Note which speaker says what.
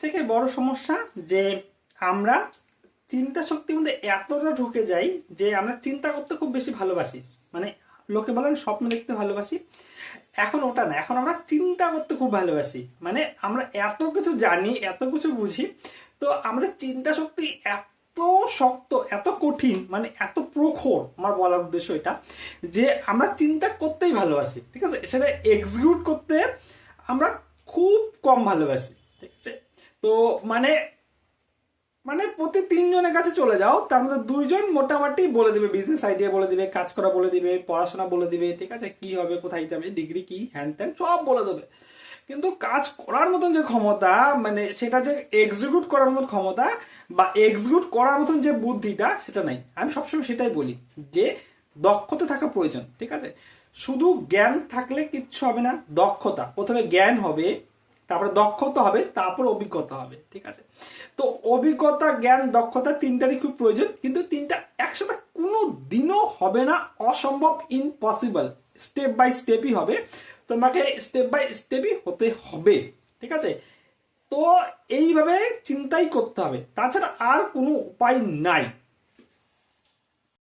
Speaker 1: থেকে বড় সমস্যা যে আমরা চিন্তা শক্তির মধ্যে এতটা ঢুকে যাই যে আমরা চিন্তা করতে খুব বেশি ভালোবাসি। মানে লোকে বলেন স্বপ্ন দেখতে ভালোবাসি, এখন ওটা না, এখন আমরা চিন্তা করতে খুব ভালোবাসি। মানে আমরা এত কিছু জানি, এত কিছু বুঝি, তো আমাদের চিন্তা শক্তি এত শক্ত, এত কঠিন, মানে এত প্রখর, আমার বলার উদ্দেশ্য এটা যে আমরা চিন্তা করতেই ভালোবাসি, ঠিক আছে, সেটা এক্সিকিউট করতে আমরা খুব কম ভালোবাসি, ঠিক আছে। তো মানে মানে প্রতি তিনজনের কাছে চলে যাও, তার মধ্যে দুইজন মোটামুটি বলে দিবে, বিজনেস আইডিয়া বলে দিবে, কাজ করা বলে দিবে, পড়াশোনা বলে দিবে, ঠিক আছে, কি হবে, কোথায় যাবে, ডিগ্রি কি, হ্যান ত্যান সব বলে দেবে। কিন্তু কাজ করার মতন যে ক্ষমতা, মানে সেটা যে এক্সিকিউট করার মতন ক্ষমতা বা এক্সিকিউট করার মতন যে বুদ্ধিটা, সেটা নাই। আমি সবসময় সেটাই বলি যে দক্ষতা থাকা প্রয়োজন, ঠিক আছে। শুধু জ্ঞান থাকলে কিচ্ছু হবে না, দক্ষতা, প্রথমে জ্ঞান হবে, তারপরে দক্ষতা হবে, তারপর অভিজ্ঞতা হবে, ঠিক আছে। তো অভিজ্ঞতা, জ্ঞান, দক্ষতা তিনটারই খুব প্রয়োজন, কিন্তু তিনটা একসাথে কোনো দিনও হবে না, অসম্ভব, ইম্পসিবল। স্টেপ বাই স্টেপই হবে, তোমাকে স্টেপ বাই স্টেপই হতে হবে, ঠিক আছে। তো এইভাবে চিন্তাই করতে হবে, তাছাড়া আর কোনো উপায় নাই।